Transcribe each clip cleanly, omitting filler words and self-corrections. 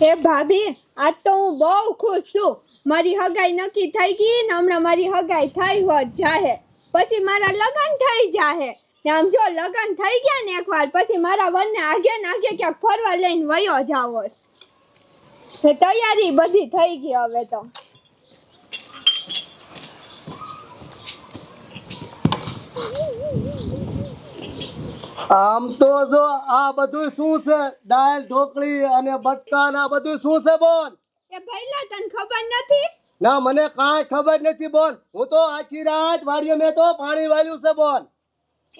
એ ભાભી, આજ તો હું બહુ ખુશ છું. મારી હગાઈ નક્કી થઈ ગઈ ને હમણાં મારી હગાઈ થઈ હોત જાહે. પછી મારા લગ્ન થઈ જાહે. ને આમ જો લગ્ન થઈ ગયા ને એકવાર પછી મારા વનને આગે ને આગે ક્યાંક ફરવા લઈને વયો જાવો. તૈયારી બધી થઈ ગઈ હવે તો. આમ તો જો આ બધું શું છે? દાળ ઢોકળી અને બટકા ને આ બધું શું છે બોન? એ ભઈલા તને ખબર નથી? ના મને કાંઈ ખબર નથી બોન. હું તો આખી રાત વાડીએ મેં તો પાણી વાળ્યું છે બોન.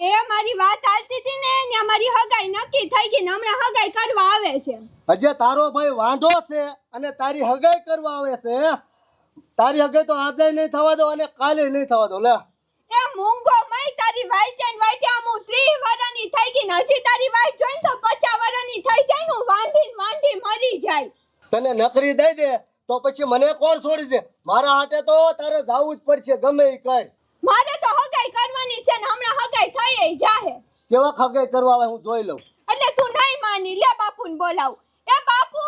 એ મારી વાત હાલતી હતી ને ત્યાં મારી હગાઈ નક્કી થઈ ગઈ ને હમણાં હગાઈ કરવા આવે છે. હજે તારો ભાઈ વાંઢો છે અને તારી હગાઈ કરવા આવે છે. તારી હગાઈ તો આજે નહીં થવા દો અને કાલે નહીં થવા દો. લે એ મૂંગો મય તારી વાઈટ એન્ડ વાઈટ આમ હું 30 વર્ષની થઈ ગઈ ને હજી તારી વાઈટ જોઈને તો 50 વર્ષની થઈ જાય ને હું વાંઢી મરી જાય. તને નકરી દઈ દે તો પછી મને કોણ છોડી દે? મારા હાટે તો તારે જાવું જ પડશે ગમે એ કર. મારે તો હગાઈ કરવાની છે ને હમણાં હગાઈ થઈ જાહે. કેવા હગાઈ કરવા આવે હું જોઈ લઉં. એટલે તું નહીં માની, લે બાપુને બોલાવ. એ બાપુ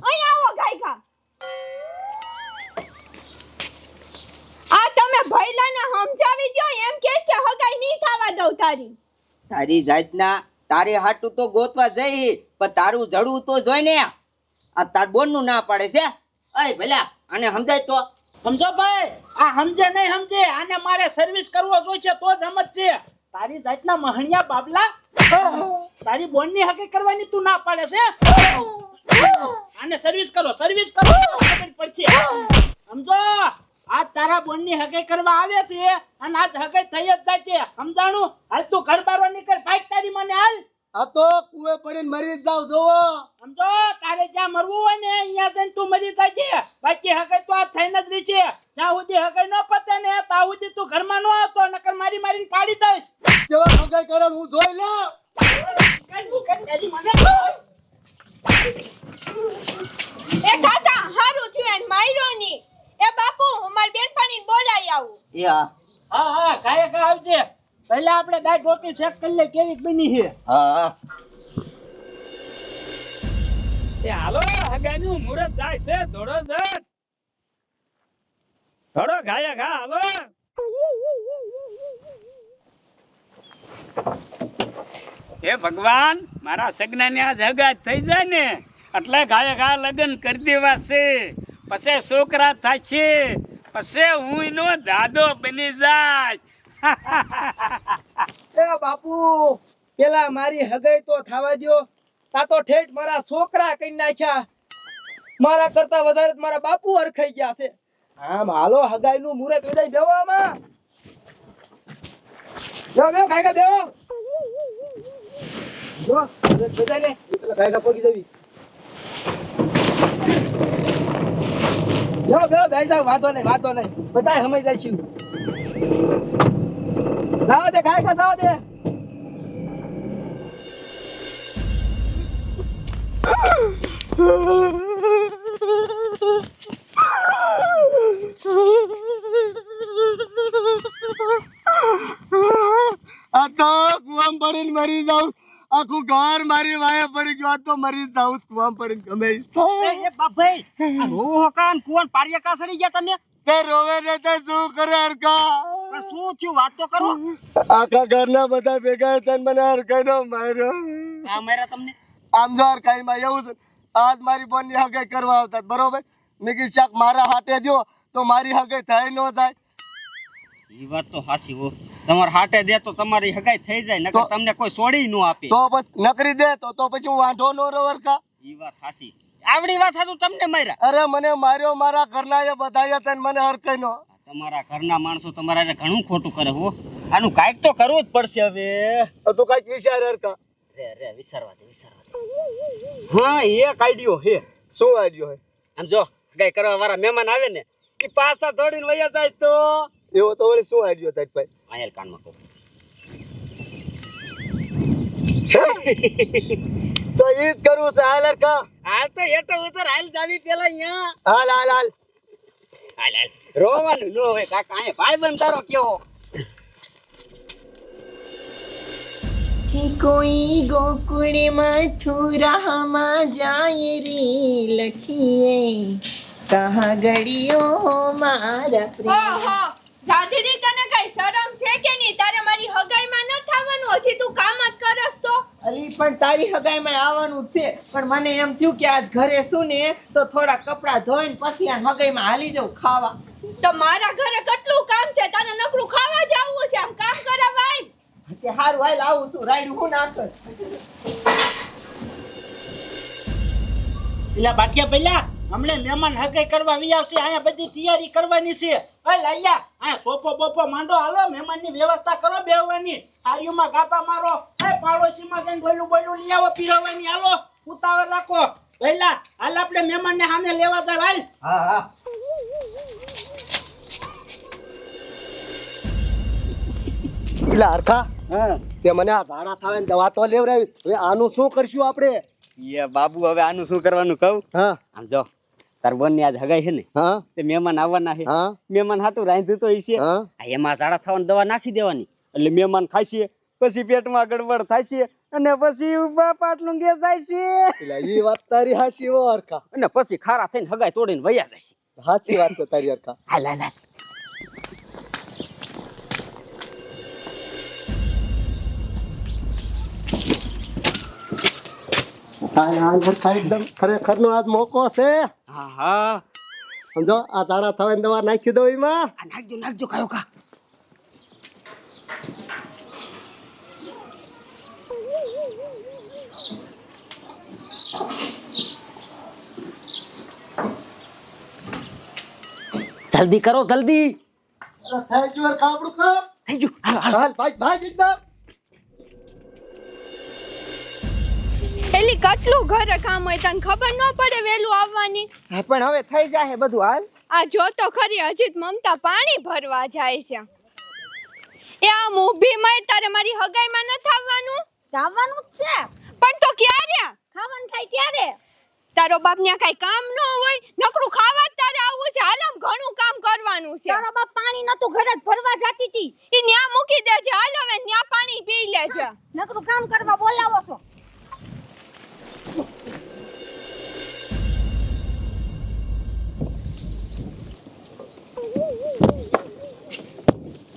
અહીં આવો ગાયકા. આ તમે ભઈલાને સમજાવી દો એમ કેસ કે હગાઈ નહીં થવા દઉં તારી. તારી જાતના તારે હાટું તો ગોતવા જઈ પણ તારું જડવું તો જોઈ ને. આ તાર બોનનું ના પાડે છે. અય ભલા આને સમજાય તો. સમજો ભાઈ, આ સમજે નહીં સમજે, આને મારે સર્વિસ કરવો જોઈએ તો જ સમજશે. તારી જાતના મહણિયા બાબલા, તારી બોનની હકે કરવાની તું ના પાડે છે. આને સર્વિસ કરો ખબર પડશે. સમજો, આજ તારા બોનની હકે કરવા આવે છે અને આજ હકે થઈ જ જાય છે. સમજાણું? હાલ તું ઘર બારો નીકળ, ભાઈ તારી મને હાલ. આ તો કુએ પડીને મરી જ જાવ જોવો. સમજો, તારે જ્યાં મરવું હોય ને અહીંયા જઈને તું મરી જાય છે. બાકી હકે તો આ થઈને જ રહી છે. જ્યાં સુધી હકે ન પતે ને ત્યાં સુધી તું ઘરમાં ન આવતો, નકર મારીને પાડી દઈશ. કેવા હગાઈ કરે હું જોઈ લે. એ કાકા હારું થયું એને માર્યો ની. એ બાપુ હું મારી બેનપણીને બોલાવી આવું. એ હા હા કાંઈ આવજે. પહેલા આપણે દાળ ઢોકળી ચેક કરી લે કેવી બની છે. હા એ હાલો હગાઈનું મુહૂર્ત જાય છે. ધોડો જટ ધોડો ગાયા ઘા હાલો. હે ભગવાન, મારા સગનાની આજ હગાઈ થઈ જાય ને એટલે ગાયા ઘા લગ્ન કરી દેવા છે. પછી છોકરા થાય છે, પછી હું એનો દાદો બની જાય. એ બાપુ પેલા મારી હગાઈ તો થવા દ્યો. તા તો ઠેઠ મારા છોકરા કઈ નાખ્યા. મારા કરતા વધારે મારા બાપુ હરખાઈ ગયા છે. આમ હાલો હગાઈ નું મુહૂર્ત વિદાય બેવો. આમાં બેવો કાકા બેવો. જો બધાય ને કાકા પોગી જવી. બેવો બેસી જાવ. વાંધો નહીં બધાય સમય જાય છે. જાવ દે કાકા જાવ દે. આ તો કુવામ પડીને મરી જાવ. આખું ઘર મારી વાય પડી ગયું. આ તો મરી જાવ કુવામ પડીને ગમે. એ બાપભાઈ આ રોહો કાન કુવન પારિયા કા સડી ગયા તમે? તે રોવે ને તે શું કરે હરકા? પણ શું થયું વાત તો કરો. આખા ઘરના બધા ભેગા થઈને મને હરકાઈનો માર્યો. આ માર્યા તમને? આમ જો હરકાઈમાં એવું છે. આજ મારી બોનની હગાઈ કરવા આવતા બરોબર. મેં કીધું શાક મારા હાટે દો તો મારી હગાઈ થઈ ન જાય. એ વાત તો સાચી હો. તમારા હાટે દે તો તમારી હગાઈ થઈ જાય, નકર તમને કોઈ છોડી ન આપે. તો બસ નકરી દે તો પછી હું વાંઢો નો રહો હરકા. એ વાત સાચી. આવડી વાત હતું તમને માર્યા? અરે મને માર્યો મારા ઘરના એ બધાય હતા ને મને હરકાઈનો. તમારા ઘરના માણસો તમારા ઘણું ખોટું કરે હો. આનું કાંઈક તો કરવું જ પડશે હવે. તો કાંઈક વિચાર હરકા. રે વિચારવા દે. હા એક આઈડિયો હે. શું આઈડિયો હે? આમ જો હગાઈ કરવા વાળા મહેમાન આવે ને એ પાછા દોડીને વયા જાય તો. એવો તો વળી શું આઈડિયો તારી પાસે? આયલ કાનમાં કહું તો ઈ જ કરવું છે. હાલ હરકા હાલ તો હેઠો ઉતર. હાલ જાવી પેલા અહીંયા. હાલ હાલ હાલ હાલ રોવાનું ન હોય કાકા. અહીંયા ભાઈ બંધ તારો કેવો. कि कोई गोकुल मथुरा में जाए रे લખીએ કહા ગડીઓ મારા ઓહો રાધેડી તને કઈ શરમ છે કે નહીં? તારે મારી હગાઈમાં ન થવાનું, હજી તું કામ જ કરસ તો. અલી પણ તારી હગાઈમાં આવવાનું જ છે, પણ મને એમ થયું કે આજ ઘરે શું ને તો થોડા કપડાં ધોઈને પછી આ હગાઈમાં હાલી જાઉં ખાવા. તો મારા ઘરે કેટલું કામ છે, તને નકરું ખાવા જાવું છે, આમ કામ કરાવાય. તે હારું હાલ આવું છું, રાયડું હું નાખસ. એટલે બાટિયા પેલા હમણે મહેમાન હગાઈ કરવા વી આવશે, અહીંયા બધી તૈયારી કરવાની છે. હે લાલ્યા, અહીંયા સોફો બોફો માંડો, હાલો મહેમાનની વ્યવસ્થા કરો બેહવાની, થાળીઓમાં ગાપા મારો, હે પાડોશીમાં જઈને બોલું બોલું લઈ આવો પીરવવાની, હાલો ઉતાવળ રાખો. પહેલા હાલ આપણે મહેમાનને સામે લેવા જાય. હાલ. હા હા એટલે હરખા તે મને આ ઝાડા થાવે ને દવા તો લેવડાવી. હવે આનું શું કરશું આપણે? એ બાબુ હવે આનું શું કરવાનું કહું? હા આમ જો તાર બોન ની આજ હગાઈ છે ને, હા તે મહેમાન આવવાના છે. હા મહેમાન હાટું રાંધ્યું તો હશે. હા આ એમાં ઝાડા થવાની દવા નાખી દેવાની, એટલે મહેમાન ખાશે, પછી પેટમાં ગડબડ થશે, અને પછી ઉભા પાટલું ગે જાય છે, એટલે એ વાત તારી હાચી હો હરખા. અને પછી ખારા થઈને હગાઈ તોડીને વયા જાય છે. સાચી વાત છે તારી હરખા. હાલ હાલ હાલ. હરખા એકદમ ખરેખર નો આજ મોકો છે. હા હા સમજો આ ઝાડા થાવે ને દવા નાખી દો એમાં. આ નાખજો નાખજો ખાયો ખા. જલ્દી કરો જલ્દી. થઈ ગયું હરખા આપણું કામ. થઈ ગયું. હાલો હાલો. હાલ ભાઈ ભાઈ એકદમ. એલી કેટલું ઘરે કામ હોય, તને ખબર ન પડે વેલું આવવાની? હા પણ હવે થઈ જાય બધું. હાલ આ જો તો ખરી, હજી જ મમતા પાણી ભરવા જાય છે. એ આમ ઊભી મય, તારે મારી હગાઈમાં ન થવાનું? આવવાનું જ છે, પણ તો ક્યારે? ખાવાનું થાય ત્યારે. તારો બાપ ને કઈ કામ ન હોય, નકરું ખાવા જ તારે આવવું છે? હાલ આમ ઘણું કામ કરવાનું છે. તારો બાપ પાણી નતું ઘરે જ ભરવા જાતી હતી, ઈ ન્યા મૂકી દેજે, હાલ હવે ન્યા પાણી પી લેજે. નકરું કામ કરવા બોલાવો છો.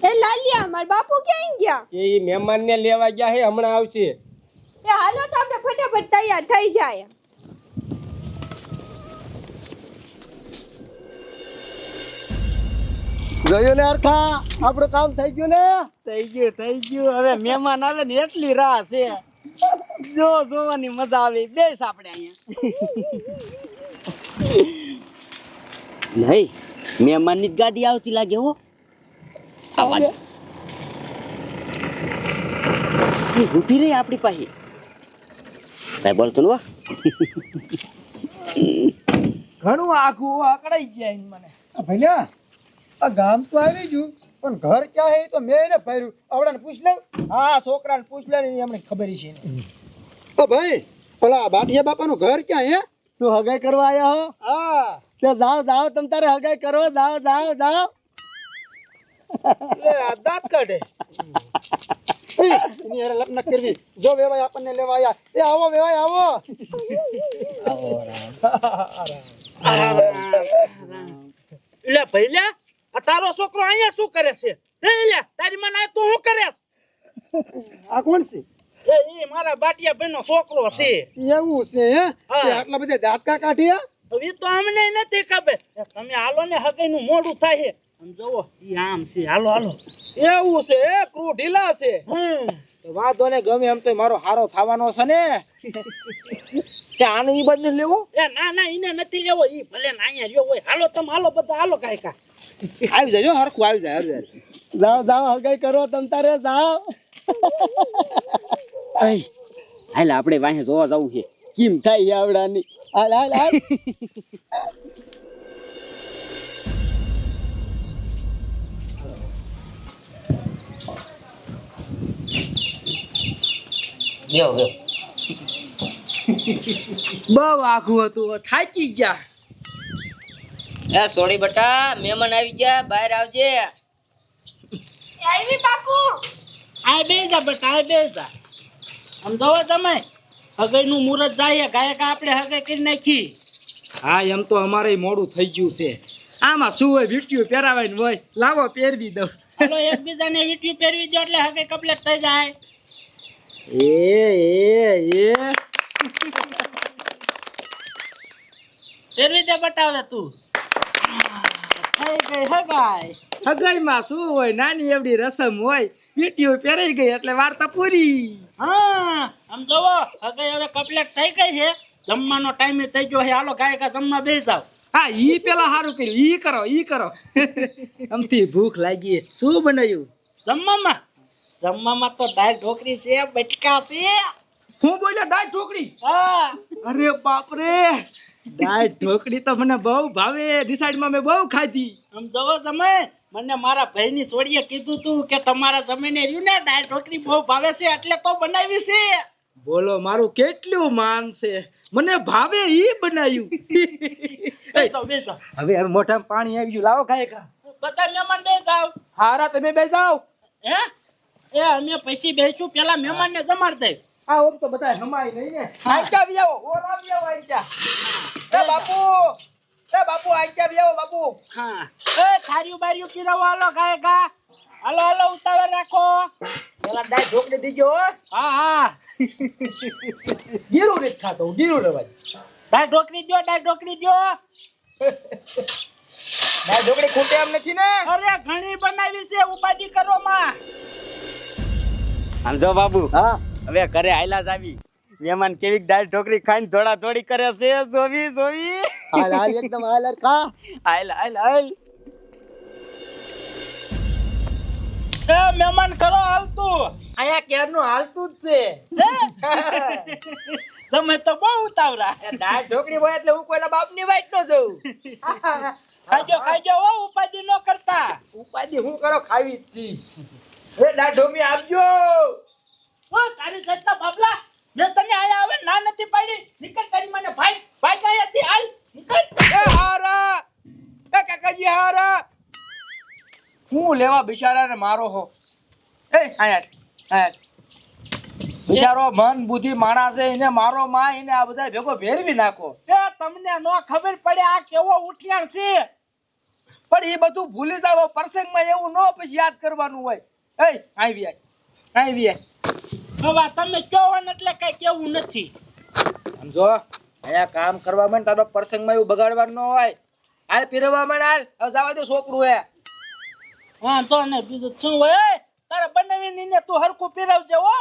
એ લાલિયા, માર બાપુ ક્યાં ગયા? એ મહેમાન ને લેવા ગયા છે, હમણાં આવશે. એ હાલો તો આપણે ફટાફટ તૈયાર થઈ જાય. જોયું ને હરખા આપણું કામ થઈ ગયું ને? થઈ ગયું. હવે મહેમાન આવે ને એટલી રાહ છે, જો જોવાની મજા આવે. બેસ આપણે અહીંયા. નહીં મહેમાનની જ ગાડી આવતી લાગે હો. આવા ઊભી રહી આપણી પાસે. કઈ બોલતું ને ઘણું આખું અકળાઈ ગયા એને મને. ભૈયા આ ગામ તો આવી ગયું, પણ ઘર ક્યાં હે તો મેં એને ફર્યું. આવડાને પૂછ લે. હા છોકરાને પૂછ લે, એમને ખબર છે. ઓ ભાઈ, ઓલા બાટિયા બાપાનું ઘર ક્યાં હે? શું હગાઈ કરવા આયા હો? હા. તે જાઓ જાઓ, તમ તારે હગાઈ કરો. જાઓ જાઓ જાઓ. આ દાંત કાઢે. એની હારે લગ્ન કરવી. જો વેવાય આપણને લેવા આયા. એ આવો વેવાય આવો. એટલે ભઈલા, આ તારો છોકરો અહીંયા શું કરે છે? હે લે, તારી મને આ તું શું કરે? આ કોણ છે? એ ઈ મારા બાટિયા ભાઈનો છોકરો છે. એવું છે હે? તે આટલા બધા દાંતકા કાઢ્યા? હવે તો અમને નથી ખબર. તમે હાલો ને હગાઈનું મોડું થાય છે. આમ જોવો, ઈ આમ છે. હાલો હાલો. એવું છે હે? ક્રૂ ઢીલા છે. તો વાંધો ને, ગમે એમ તો મારો હારો થવાનો છે ને. કે આને ઈ બદલે લેવો? એ ના ના, ઈને નથી લેવો. ઈ ભલે ને અહીંયા રહ્યો હોય. હાલો તમે હાલો, બધા હાલો કાંઈ કા. આવી જાય જો, હરખું આવી જાય. જાઓ જાઓ, હગાઈ કરો તમ તારે. જાઓ. હાલ આપણે વાંહે જોવા જવું છે, કેમ થાય આવડાની. હાલ હાલ હાલ. બહુ આખું હતું, થાકી ગયા. એ સોડી બટા, મહેમાન આવી ગયા, બહાર આવજે. આવી બાપુ. આ બે જા બેટા, આ બે જા. આમ જોવો તમે, હગાઈનું મુહૂર્ત જાય, ગાયકા આપણે હગાઈ કરી નાખી. હા એમ તો અમારે મોડું થઈ ગયું છે. આમાં શું હોય, વીંટીયું પહેરાવાય હોય, લાવો પહેરવી દઉં. હાલો એકબીજાને વીંટીયું પહેરવી દો એટલે હગે કમ્પ્લીટ થઈ જાય. એ પહેરવી દે બટાવે તું. થઈ ગઈ હગાઈ. હગાઈમાં શું હોય, નાની એવડી રસમ હોય, વીંટીયું પહેરાઈ ગઈ એટલે વાર્તા પૂરી. હા આમ જોવો હગાઈ હવે કમ્પ્લીટ થઈ ગઈ છે. જમવાનો ટાઈમ થઈ ગયો છે. હાલો ગાય કા જમવા બેસી જાવ. હા ઈ પેલા સારું કર્યું, ઈ કરો અમથી ભૂખ લાગી. શું બનાવ્યું જમવામાં તો દાળ ઢોકળી છે, બટકા છે. હું બોલ્યો દાળ ઢોકળી? હા અરે બાપ રે, દાળ ઢોકળી તો મને બહુ ભાવે. ડિસાઈડમાં મેં બહુ ખાધી. આમ જોવો જમાઈ, મને મારા ભાઈની છોડીએ કીધું તું કે તમારા જમીને રહ્યું ને દાળ ઢોકળી બહુ ભાવે છે એટલે તો બનાવી છે. બોલો મારું કેટલું માન છે, મને ભાવે ઈ બનાવ્યું. બેસો. હવે મોઢામાં પાણી આવી ગયું, લાવો ખાય કા. બધા મહેમાન બે જાવ. હારા તમે બે જાઓ. હે એ અમે પછી બેસું, પેલા મહેમાનને જમાડ દે. આ ઓમ તો બધા હમાય નહીં ને. આંચા બી આવો, ઓર આવી આવો આંચા. એ બાપુ આંચા બી આવો બાપુ. હા એ થાર્યું બાર્યું પીરવો. હાલો ગાય ગા. હાલો ઉતાવળ રાખો. પેલા દાળ ઢોકળી દીજો. હા ગીરું નથી ખાતો, ગીરું રવાજ. દાળ ઢોકળી દ્યો. દાળ ઢોકળી ખૂટે એમ નથી ને? અરે ઘણી બનાવી છે, ઉપાધિ કરો માં. આમ જો બાબુ, હા હવે ઘરે આયલા જ આવી. મહેમાન કેવી દાળ ઢોકળી ખાઈને દોડા દોડી કરે છે. જોવી હાલ એકદમ હાલ ખા. હાલ. એ મહેમાન કરો હાલતું. આયા કેરનું હાલતું જ છે. તમે તો બહુ ઉતાવળા. દાળ ઢોકળી હોય એટલે હું કોઈના બાપની વાઈટ ન જઉં. ખાજો હો, ઉપાધિ ન કરતા. ઉપાધિ હું કરો, ખાવી જ છી. એ દાળ ઢોકળી આપજો. ઓ તારી જાતના બાબલા, મેં તને આયા આવે ના નથી પાડી. નીકળ તારી મને ભાઈ ગયા હતી. હાલ નીકળ. એ હારા, એ કાકાજી હારા. હું લેવા બિચારાને મારો હો. એ આયા બિચારો મન બુદ્ધિ માણસ છે, એને મારો માં, એને આ બધા ભેગો ભેરવી નાખો. એ તમને નો ખબર પડે આ કેવો ઉઠિયાણ છે. પણ એ બધું ભૂલી જાવ, પ્રસંગમાં એવું ન પછી યાદ કરવાનું હોય. એ આવી હવે તમે કહો ને એટલે કઈ કેવું નથી. સમજો, અહીંયા કામ કરવા માંડ, તારો પ્રસંગમાં એવું બગાડવાનું ન હોય. હાલ પીરવા માંડ, હાલ હવે જવા દે, છોકરું હે. હા તો ને બીજું શું હોય? તારે બનાવીને તું હરખું પીરવજે હો.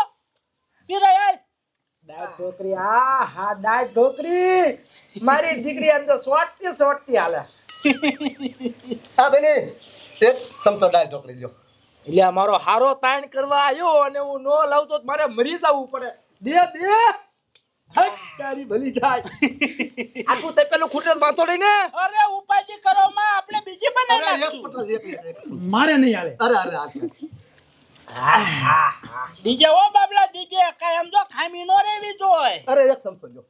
પીરાય હાલ. દાળ ઢોકળી, હા દાળ ઢોકળી. મારી દીકરી આમ તો સોટતી હાલે. હા બેની એક ચમચો દાળ ઢોકળી દો. એટલે મારો હારો તાણ કરવા આવ્યો અને હું નો લાવ તો મારે મરી જવું પડે. દે હટ તારી ભલી થાય. આ તું તે પેલું ખૂટે માથો લઈને. અરે ઉપાધિ કરો માં, આપણે બીજી બનાવી મારે નહીં હાલે. અરે દીજે ઓ બાબલા દીજે, કાઈ સમજો ખામી નો રેવી જોય. અરે એક ચમચો દો.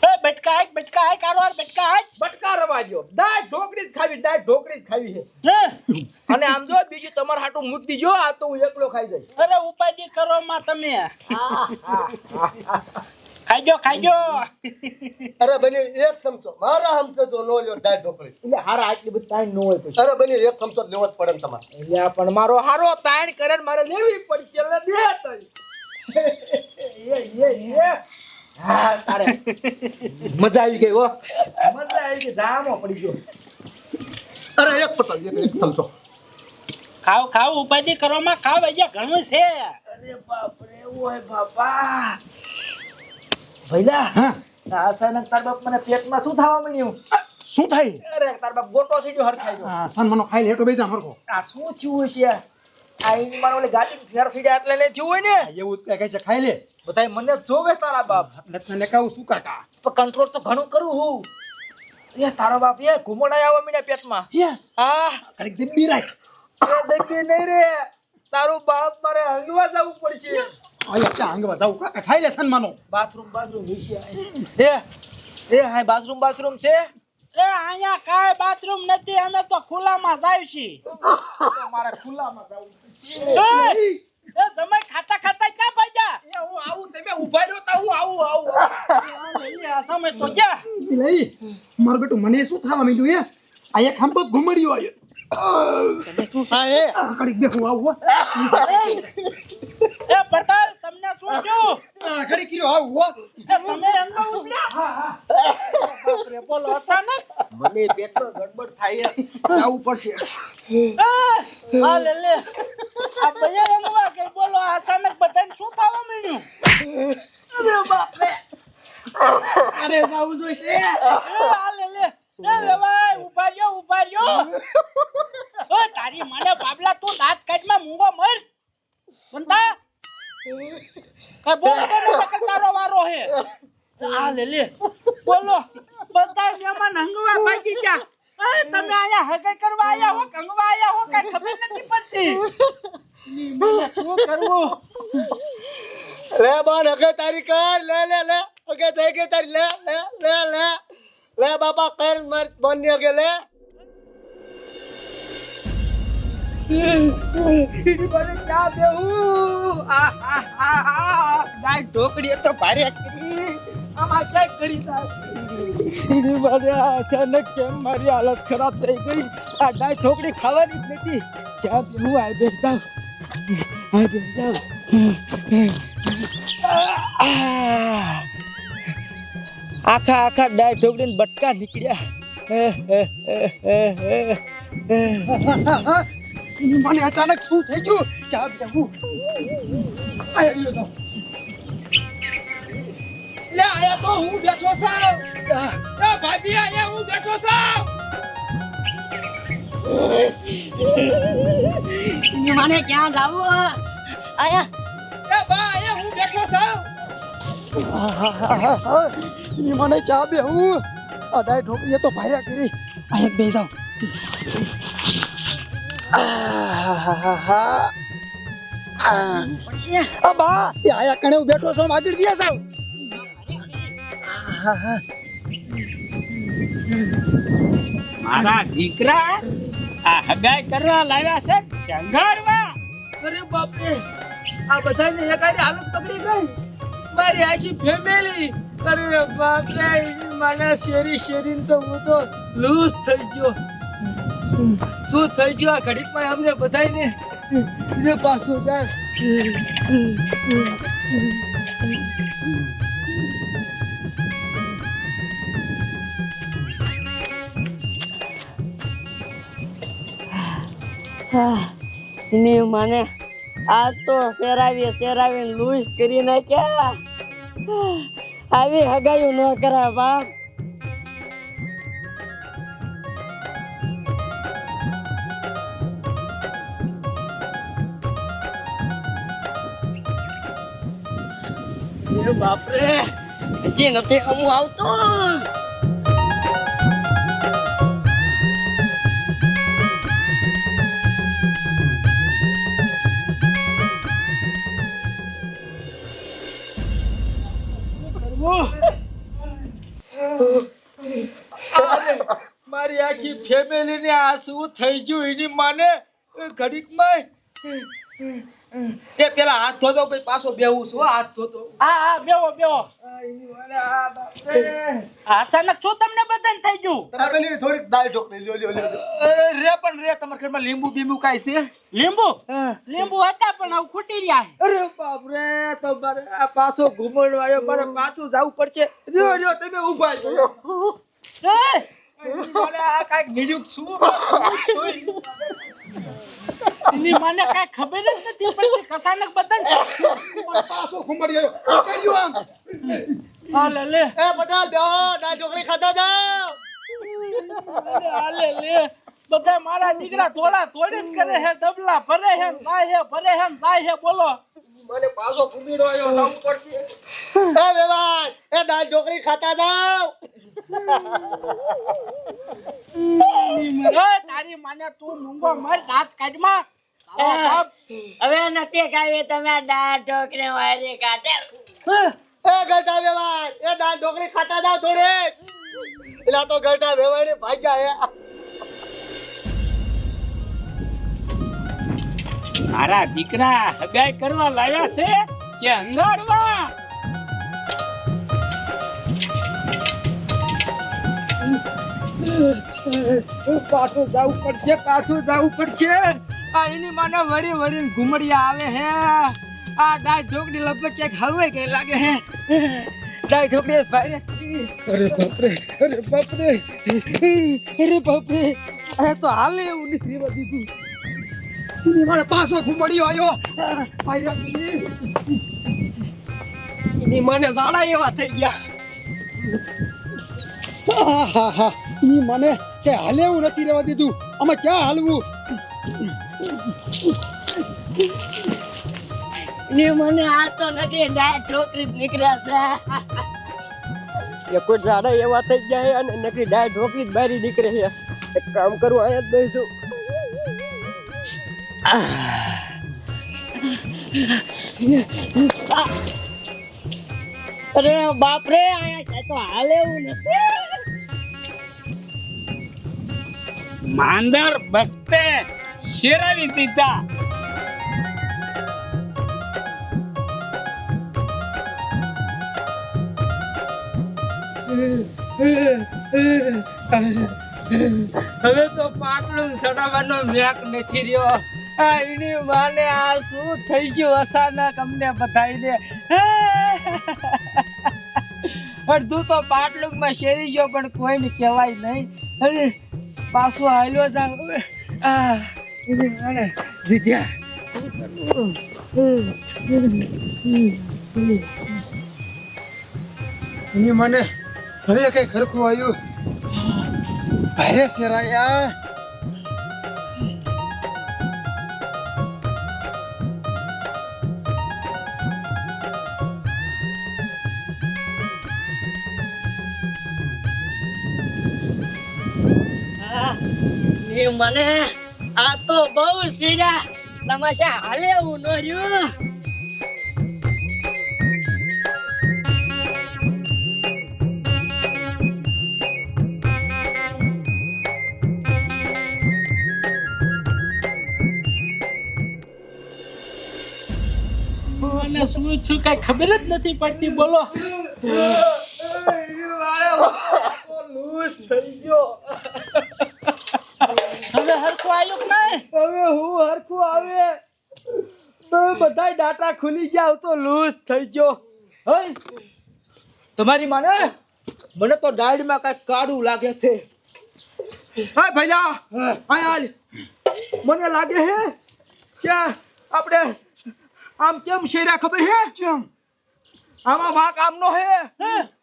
એ બટકા આય કારોર બટકા આય. બટકા રવા દ્યો. દાળ ઢોકળી જ ખાવી છે. અને આમ જો બીજું તમારા હાટું મૂક દીજો, આ તો હું એકલો ખાઈ જઈશ. અરે ઉપાધિ કરો માં તમે. ખાજો. અરે બની એક ચમચો મારા હમસે જો નો લ્યો દાળ ઢોકળી. એટલે હારા આટલી બધી તાણ ન હોય પછી. અરે બની એક ચમચો લેવો જ પડે ને તમારે. એટલે પણ મારો હારો તાણ કરે ને મારે લેવી પડશે. એટલે દે તઈ. હા તારે મજા આવી ગઈ હો. મજા આવી ગઈ, જામો પડી ગયો. અરે એક ચમચો. ખાવ ઉપાધિ કરો માં, ખાવ અહીંયા ઘણું છે. અરે બાપ રે, ઓય બાપા. ભઈલા, હા આ અચાનક તાર બાપ મને પેટમાં શું થવા મળ્યું? શું થાય? અરે તાર બાપ ગોટો સીડ્યો હરખાઈ ગયો. સન્માનો ખાઈ લે હેઠો બેજા મરકો. આ શું થયું છે? આ ઈની માનો ઓલી ગાડી ફેર સીડ્યા એટલે ને થયું હોય ને. એવું જ કહે છે ખાઈ લે. બધાય મને જોવે તારા બાપ. એટલે તને કહું શું કાકા. પણ કંટ્રોલ તો ઘણું કરું હું. એ તારો બાપ એ ઘુમોડા આવા મીના પેટમાં. હા કડીક દિબ્બી રાખ. એ દબી નહીં રે, તારું બાપ મારે હંગવા જવું પડશે. અહીંયા ક્યાં આંગવા જાવ કાકા ખાઈ લે સન્માનો. બાથરૂમ વિશે એ હા બાથરૂમ છે. એ અહીંયા કાંઈ બાથરૂમ નથી, અમે તો ખુલ્લામાં જાવ છીએ. મારે ખુલ્લામાં જવું પડશે. એ જમાઈ ખાતા ક્યાં ભાગ્યા? એ હું આવું, તમે ઉભા રહ્યો તો હું આવું. સમય તો જા લઈ મારું બેટું મને શું થવા માંડ્યું એ આ એક આમ તો ઘુમડ્યો આવ્યો શું થાય કડીક બે હું આવું એ પટેલ તમને શું થયું કડીક કર્યો આવું એ તમે એમનો ઉપડ્યા બાપરે બોલો અચાનક મને પેટનો ગડબડ થાય જવું પડશે હા લે લે આ ભૈયા રંગવા કે બોલો અચાનક બધાને શું થવા માંડ્યું અરે બાપરે અરે જાવું જોઈશે આ લે લે એ ભાઈ ઉભા રહ્યો ઓય તારી મને બાબલા તું દાંત કાઢમાં મૂંગો મર બંધા કઈ બોલ કે તારો વારો હે આ લે બોલો બધા મહેમાન હંગવા ભાગી ગયા એ તમે આયા હગાઈ કરવા આયા હો કંગવા આયા હો કઈ ખબર નથી પડતી મને શું કરવું લે બોન હગે તારી કર લે લે લે હગે થઈ ગઈ તારી લે લે લે લે લે બાપા કર મર બોન ની હગે લે મને ક્યાં બેહું ગાય ઢોકડી તો ભારે કરી આમાં કઈ કરી મને અચાનક કેમ મારી હાલત ખરાબ થઈ ગઈ આ ગાય ઢોકડી ખાવાની જ નથી ક્યાં હું આ બેસતા આખા ડાય ઢોકડીને બટકા નીકળ્યા મને અચાનક શું થઈ ગયું ક્યાં બેહું આયો તો લે આયા તો હું બેઠો છું એ ભાભી આયા હું બેઠો છું મને ક્યાં જાવું આયા એ બા આયા હું બેઠો છું મને ક્યાં બેહું આ ડાય ઢોકરીએ તો ભાર્યા કરી અહીંયા બે જાવ બા એ આયા કણે હું બેઠો છું આગળ ગયા જાવ મારા દીકરા આ હગાઈ કરવા લાવ્યા છે શંગારવા અરે બાપરે આ બધાને એકાદી હાલત પકડી ગઈ મારી આખી ફેમિલી અરે બાપરે મને શેરી તો હું તો લૂઝ થઈ ગયો શું થઈ ગયું આ ઘડીકમાં અમને બધાને પાછું જાય ને મને આ તો સેરાવીને લૂઝ કરી નાખ્યા આવી હગાયું ન કરા બાપ બાપરે હજી નથી અમું આવતો મારી આખી ફેમિલી ને આ શું થઈ ગયું એની માને ઘડીકમાં એ પેલા હાથ ધોતો પછી પાછો બેહું છું હાથ ધોતો હા બેહો એની માને આ બાપરે અચાનક શું તમને બધાને થઈ ગયું આગળની થોડીક દાળ ઢોકળી લ્યો લ્યો લ્યો રે તમારા ઘરમાં લીંબુ બીંબુ કાંઈ છે લીંબુ હતા પણ હવે ખૂટી રહ્યા અરે બાપરે તમારે આ પાછો ઘુમડો આવ્યો મારે પાછું જવું પડશે રહ્યો તમે ઊભા રહ્યો છે મને આ કાંઈક નીડ્યું શું એની મને કઈ ખબર જ નથી પડતી અચાનક બધાને પાછો ઘુમડી આવ્યો કર્યું આમ હા લે એ પટેલ બેહો ડાય ઢોકળી ખાતા જાવ લે બધા મારા દીકરા થોડા થોડી જ કરે છે ડબલા ભરે છે જાય છે બોલો મને પાછો ઘુમડો આવ્યો જવું પડશે એ વેવાય એ ડાય ઢોકળી ખાતા જાવ તારી માને તું મૂંગો મર દાંત કાઢમાં હવે નથી ખાવી તમે દાળ ઢોકરી વાળી કાઢે એ ગટા વેવાય એ ડાય ઢોકળી ખાતા જાવ થોડી એલા તો ગટા વેવાય ને ભાગ્યા હે મારા દીકરા હગાઈ કરવા લાવ્યા છે કે હંગાડવા પાછું જવું પડશે આ એની માને વરી વરી ઘુમડિયા આવે હે આ દાળ ઢોકળી લગભગ ક્યાંક હલવાઈ ગઈ લાગે હે દાળ ઢોકળી ભાઈ અરે બાપરે આ તો હાલે એવું નથી દીધું એની માને પાછો ઘુમડિયો આવ્યો એની માને દાડા એવા થઈ ગયા એની મને કે હાલે એવું નથી રહેવા દીધું અમે ક્યાં હાલવું ને મને આ તો નકરી દાળ ઢોકળી જ નીકળ્યા છે કોઈ દાડા એવા થઈ જાય અને નકરી દાળ ઢોકળી જ બારી નીકળે છે એક કામ કરું અહીંયા જ બેસું અરે બાપ રે આયા તો હાલે એવું નથી માંદર ભક્તે શેરાવી દીધા હવે તો પાટલું સડાવવાનો મેક નથી રહ્યો આ એની માને આ શું થઈ ગયું અચાનક અમને બધાઈને અડધું તો પાટલું માં શેરી ગયો પણ કોઈને કહેવાય નહીં અરે પાછો હાલ્યો જા આ એની માને જીત્યા એની મને હવે કઈ ખરખું આવ્યું ભારે શેરાયા ને મને આ તો બહુ સીધા તમાશા હાલે એવું ન રહ્યું મને શું છું કઈ ખબર જ નથી પડતી બોલો લૂસ થઈ ગયો હવે હરખું આવ્યું કે નહીં હવે હું હરખું આવે તો બધા ડાટા ખુલી ગયા તો લૂસ થઈ ગયો હે તમારી માને મને તો દાઢમાં કઈ કાળું લાગે છે હા ભૈયા હા હાલ મને લાગે હે કે આપણે આમ કેમ શેરા ખબર હે કેમ આમાં વાક આમનો હે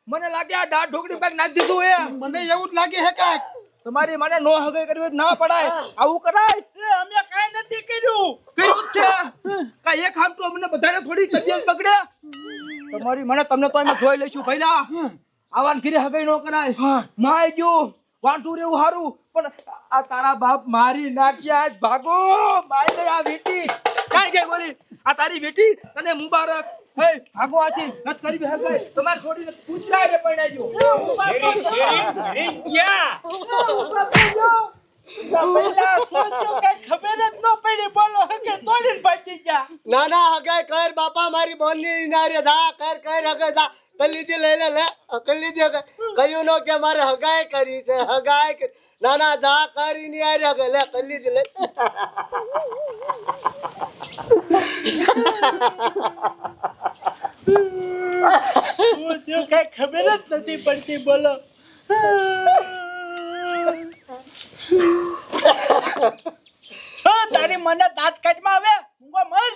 મને લાગે આ દાઢ ઢોકળી પાક નાખી દીધું હે મને એવું જ લાગે હે કાંઈક તમારી મને નો હગે કરવી હોય તો ના પડાય આવું કરાય અમે કઈ નથી કર્યું કર્યું જ છે કાંઈ એક આમ તો અમને બધાને થોડી તબિયત બગડે તમારી મને તમને તો અમે જોઈ લઈશું પહેલા આવાન ઘીરે હગાઈ નો કરાય માય ગયું વાંટું રેવું હારું પણ આ તારા બાપ મારી નાખ્યા આજ ભાગો માય ગઈ આ વીટી કાઈ ગઈ બોલી આ તારી વીટી તને મુબારક હે ભાગો આથી નત કરી હગાઈ તમાર છોડીને પૂછરાય રે પડાજો એડી શેરી ઘરે ગયા પહેલા સોચ્યો કઈ ખબર જ ન પડી બોલો હકે તોડીને ભાગી ગયા ના ના હગાઈ કર બાપા મારી બોલની નારે જા કર હગાઈ જા કલ્લીથી લઈ લે કલ્લીથી હગાઈ કયું નો કે મારે હગાઈ કરી છે હગાઈ કરી ના ના જા કરી ની આરે હગાઈ લે કલ્લીથી લે સોચ્યો કઈ ખબર જ નથી પડતી બોલો તારી મને દાંત કાઢમાં આવે ઊંઘો મત